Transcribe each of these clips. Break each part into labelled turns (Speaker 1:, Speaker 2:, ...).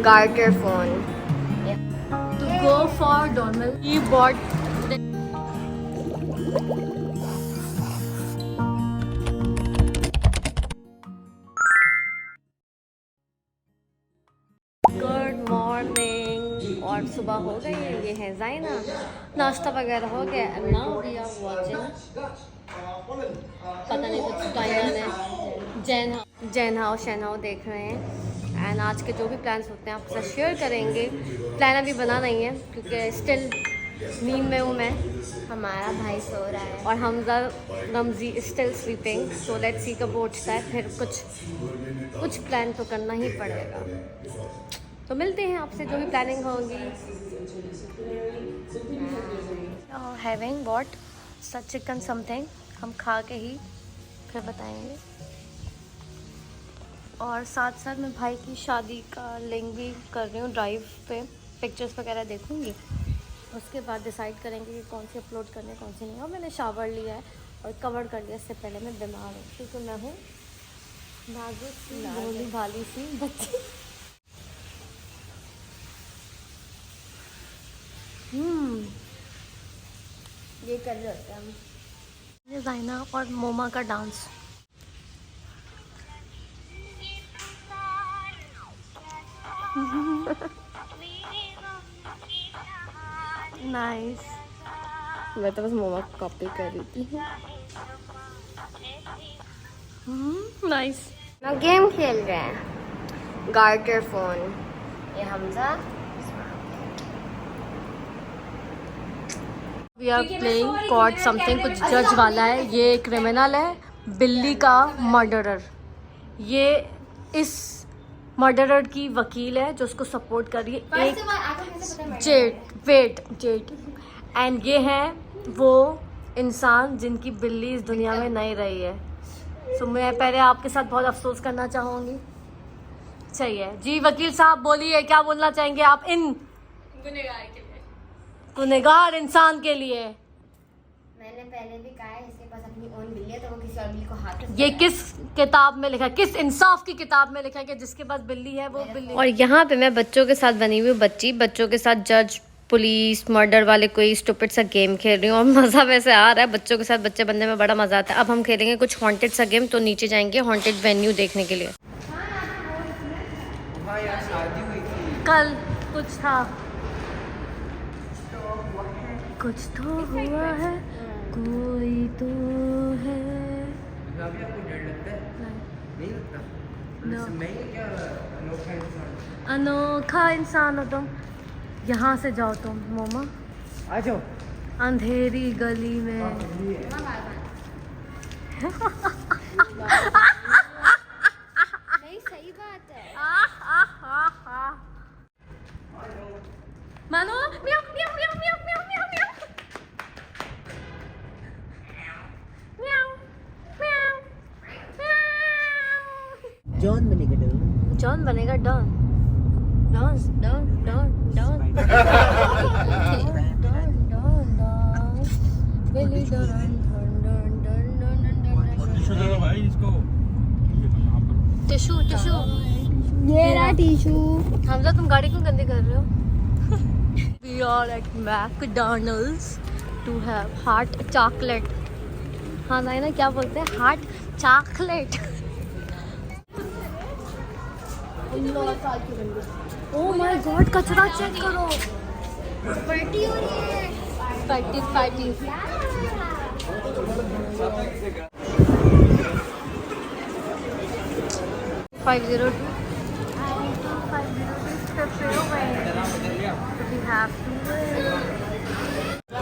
Speaker 1: Garter phone.
Speaker 2: To go for normal, he bought the good morning. और सुबह हो गई है, ये है जाइना, नाश्ता वगैरह हो गया। And now we are watching, पता नहीं कुछ जाइना ने जैन हाउ शैन हाउ देख रहे हैं। एंड आज के जो भी प्लान्स होते हैं आपके साथ शेयर करेंगे। प्लान अभी बना नहीं है क्योंकि स्टिल नींद में हूँ मैं।
Speaker 1: हमारा भाई सो रहा है
Speaker 2: और Hamza Ramji still sleeping. So let's see कब उठता है, फिर कुछ प्लान तो करना ही पड़ेगा। तो मिलते हैं आपसे जो भी प्लानिंग होगी। Having what such chicken something, हम खा के ही फिर बताएंगे। और साथ साथ मैं भाई की शादी का लिंक भी कर रही हूँ, ड्राइव पे पिक्चर्स वगैरह देखूँगी। उसके बाद डिसाइड करेंगे कि कौन सी अपलोड करने कौन सी नहीं। और मैंने शावर लिया है और कवर कर लिया। इससे पहले मैं बीमार हूँ क्योंकि मैं हूँ नाजुक सी भोली भाली सी बच्ची।
Speaker 1: ये कर रहे होते हैं हम।
Speaker 2: जाइना और मोमा का डांस। नाइस।
Speaker 1: मैं तो बस मोमा को कॉपी कर रही थी।
Speaker 2: नाइस।
Speaker 1: ना गेम खेल रहे हैं, गार्टर फोन। ये Hamza.
Speaker 2: We are playing COD something, कुछ जज वाला है। ये क्रिमिनल है, बिल्ली का मर्डरर। ये इस मर्डरर की वकील है जो उसको सपोर्ट कर रही है। एक जेट एंड ये है वो इंसान जिनकी बिल्ली इस दुनिया में नहीं रही है। सो मैं पहले आपके साथ बहुत अफसोस करना चाहूँगी। सही है जी, वकील साहब बोलिए, क्या बोलना चाहेंगे आप इन गुनहगार इंसान के लिए?
Speaker 1: मैंने पहले भी कहा है, इसके पास अपनी ओन बिल्ली है तो वो किसी और बिल्ली को हाथ।
Speaker 2: ये किस किताब में लिखा है, किस इंसाफ की किताब में लिखा है कि जिसके पास बिल्ली है वो बिल्ली। और यहाँ पे मैं बच्चों के साथ बनी हुई बच्ची, बच्चों के साथ जज पुलिस मर्डर वाले कोई स्टूपिड सा गेम खेल रही हूँ। और मज़ा वैसे आ रहा है, बच्चों के साथ बच्चे बनने में बड़ा मज़ा आता है। अब हम खेलेंगे कुछ हॉन्टेड सा गेम। तो नीचे जाएंगे हॉन्टेड वेन्यू देखने के लिए। कल कुछ था, कुछ तो हुआ है, कोई तो है।
Speaker 3: आपको डर लगता है? नहीं लगता? मैं क्या अनोखा इंसान?
Speaker 2: अनोखा इंसान हो तुम। यहाँ से जाओ तुम मोमा,
Speaker 3: आ जाओ
Speaker 2: अंधेरी गली में।
Speaker 1: नहीं सही बात है।
Speaker 2: मानो म्याऊ म्याऊ म्याऊ म्याऊ म्याऊ म्याऊ म्याऊ म्याऊ म्याऊ म्याऊ।
Speaker 3: जॉन बनेगा डॉन।
Speaker 2: जॉन बनेगा don. Don don don don बिल्ली don don don don.
Speaker 4: Tissue दे दो भाई इसको।
Speaker 2: टिश्यू टिश्यू
Speaker 1: ये रहा टिश्यू।
Speaker 2: हमजा तुम गाड़ी क्यों गंदी कर रहे हो? We are at McDonald's to have hot chocolate. हाँ ना क्या बोलते हैं, hot chocolate. Oh my God, कचरा चेक करो।
Speaker 1: पार्टी हो रही है।
Speaker 2: Party party.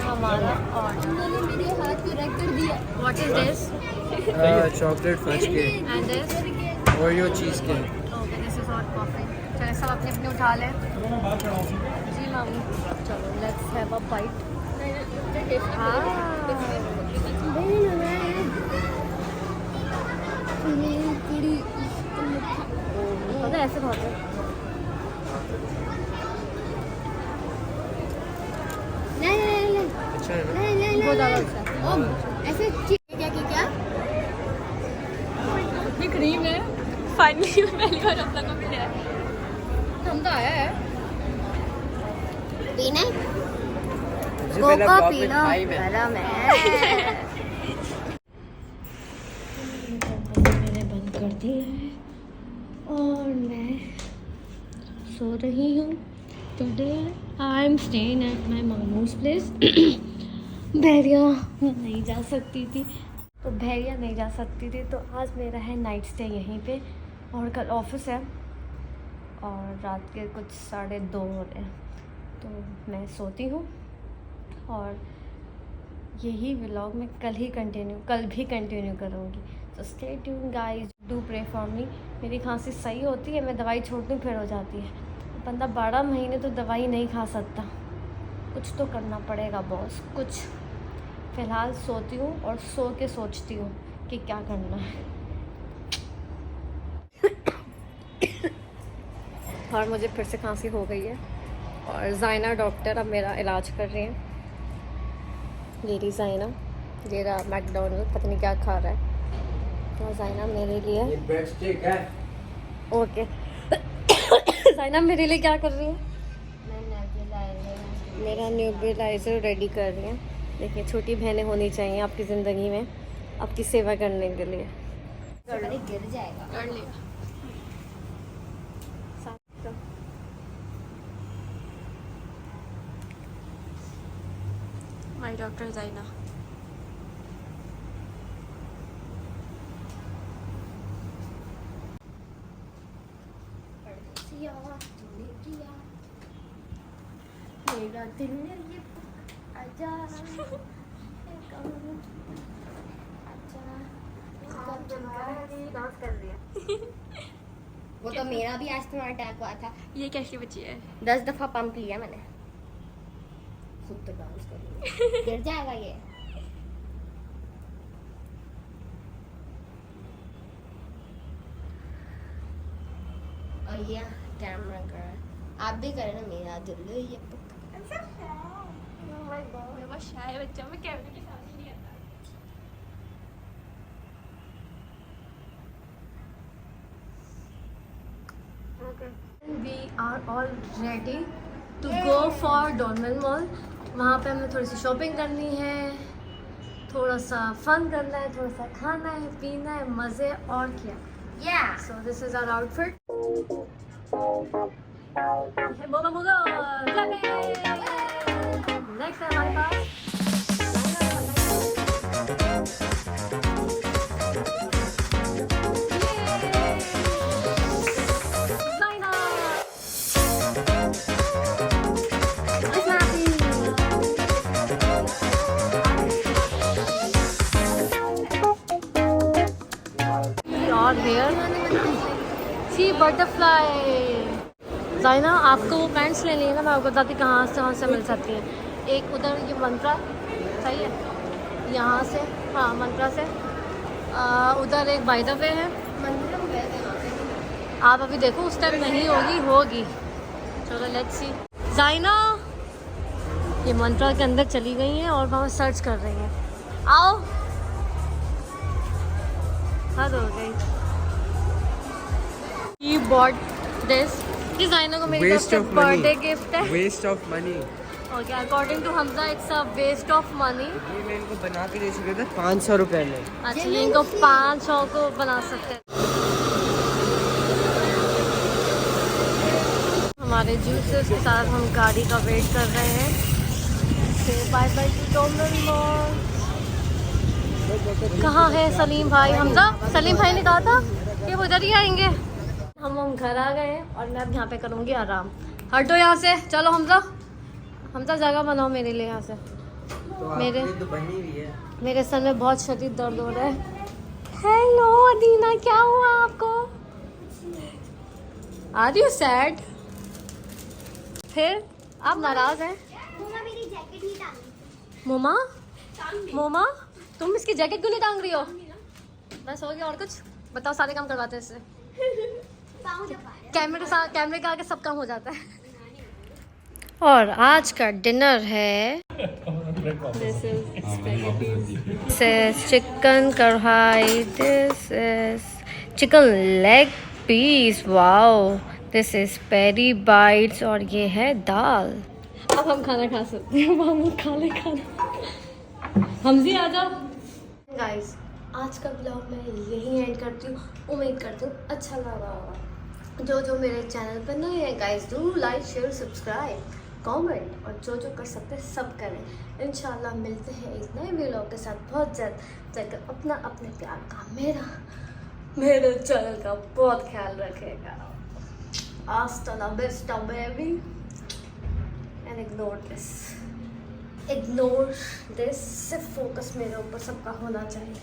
Speaker 2: हमारा ऑर्डर।
Speaker 1: उन्होंने मेरे हाथ पे रख कर दिया।
Speaker 2: What is this?
Speaker 3: Chocolate fudge के
Speaker 2: And this?
Speaker 3: ओरियो चीज के।
Speaker 2: Okay, this is hot coffee. चलिए सब अपने अपने उठा लें। जी मामी, चलो let's have a bite. हाँ। पता है ऐसे बहुत है।
Speaker 3: अच्छा है ना?
Speaker 2: बहुत ज़्यादा अच्छा है।
Speaker 1: ऐसे क्या
Speaker 2: ये क्रीम है। फाइनली पहली बार अपना को मिला है।
Speaker 1: तो
Speaker 2: हमजा आया है।
Speaker 1: पीना है?
Speaker 3: सबसे पहला
Speaker 1: कोका
Speaker 3: ब्लॉग
Speaker 1: पी
Speaker 3: में
Speaker 1: लो,
Speaker 3: भाई मैं
Speaker 1: गरम है।
Speaker 2: मैंने बंद कर दिया है और मैं सो रही हूँ। Today I am staying at my मामूस प्लेस। बहरिया नहीं जा सकती थी तो आज मेरा है नाइट स्टे यहीं पे, और कल ऑफिस है और रात के कुछ 2:30 हो रहे हैं, तो मैं सोती हूँ। और यही व्लॉग मैं कल भी कंटिन्यू करूँगी। तो stay tune guys, do pray for me. मेरी खांसी सही होती है, मैं दवाई छोड़ती हूँ फिर हो जाती है। बंदा 12 महीने तो दवाई नहीं खा सकता, कुछ तो करना पड़ेगा बॉस, कुछ। फ़िलहाल सोती हूँ और सो के सोचती हूँ कि क्या करना है। और मुझे फिर से खांसी हो गई है और ज़ाइना डॉक्टर अब मेरा इलाज कर रही हैं। ये रही ज़ाइना, ये रहा मैकडोनल्ड, पता नहीं क्या खा रहा है। तो ज़ाइना मेरे लिए,
Speaker 3: ये ब्रेड स्टिक है।
Speaker 2: ओके। ज़ाइना मेरे लिए क्या कर रही है? मेरा न्यूबिलाइज़र रेडी कर रही है। देखिए, छोटी बहनें होनी चाहिए आपकी ज़िंदगी में, आपकी सेवा करने के लिए।
Speaker 1: गिर जाएगा।
Speaker 2: कर लिया। My doctor Zaina.
Speaker 1: मेरा दिल ये आजा
Speaker 2: डांस कर रही है।
Speaker 1: वो तो मेरा भी आज तुम्हारा अटैक हुआ था।
Speaker 2: ये कैसी बच्ची है?
Speaker 1: 10 दफा पंप लिया मैंने। खुद तो डांस कर रही है। गिर जाएगा ये। और ये कैमरा कर, आप भी करें ना। मेरा दिल ये
Speaker 2: मैं बहुत शाय बच्चा, मैं कैमरे के सामने नहीं आता। We are all ready to go for Dolmen Mall. वहाँ पे हमें थोड़ी सी शॉपिंग करनी है, थोड़ा सा फन करना है, थोड़ा सा खाना है, पीना है, मज़े और क्या।
Speaker 1: Yeah.
Speaker 2: So this is our outfit. बोलो बोलो। Next है हमारे पास Zaina. और हेयर सी बटरफ्लाई। ज़ाइना, आपको वो पैंट्स लेनी है ना, मैं आपको बताती कहाँ से मिल सकती हैं। एक उधर ये मंत्रा, सही है, यहाँ से, हाँ मंत्रा से। उधर एक बाय द वे है।
Speaker 1: मंदिर में गए थे वहाँ पे।
Speaker 2: आप अभी देखो, उस टाइम नहीं होगी। चलो लेट्स सी। ज़ाइना ये मंत्रा के अंदर चली गई हैं और वहाँ सर्च कर रही हैं। आओ, हद हो गई। He bought this. डिज़ाइनर को मेरी तरफ से बर्थडे गिफ्ट है।
Speaker 3: Waste of money.
Speaker 2: Okay, according to Hamza it's a waste of money.
Speaker 3: ये मैं इनको बना के दे चुके थे 500 रुपए में।
Speaker 2: अच्छा, ये इनको 500 को बना सकते हैं। हमारे जूसेस के साथ हम गाड़ी का वेट कर रहे हैं। Bye bye to Dolmen mall. कहाँ है सलीम भाई? हमजा, सलीम भाई ने कहा था कि वो इधर ही आएंगे। हम घर आ गए हैं और मैं अब यहाँ पे करूँगी आराम। हटो यहाँ से, चलो हमजा जगह बनाओ मेरे लिए यहाँ से।
Speaker 3: तो
Speaker 2: मेरे
Speaker 3: तो बनी हुई है।
Speaker 2: मेरे सर में बहुत शदीद दर्द हो रहा है। हेलो अदीना, क्या हुआ आपको? Are you sad? फिर आप नाराज हैं?
Speaker 1: मेरी जैकेट नहीं टांगी।
Speaker 2: मोमा तुम इसकी जैकेट क्यों नहीं टांग रही हो? बस हो गया, और कुछ बताओ। सारे काम करवाते हैं इससे। कैमरे के आगे सब काम हो जाता है। और आज का डिनर है this is chicken kadhai, this is chicken leg piece, wow, this is peri bites और ये है दाल। अब हम खाना खा सकते हैं, हम खा ले खाना। हमजी आ जाओ। गाइस आज का ब्लॉग मैं यही एंड करती हूँ। उम्मीद करती हूँ अच्छा लगा होगा। जो मेरे चैनल पर नए हैं guys, do like share subscribe comment, और जो कर सकते हैं सब करें। इंशाल्लाह मिलते हैं एक नए व्लॉग के साथ बहुत जल्द। तक अपना अपने प्यार का मेरे चैनल का बहुत ख्याल रखेगा। Hasta la vista baby, and ignore this, सिर्फ फोकस मेरे ऊपर सबका होना चाहिए।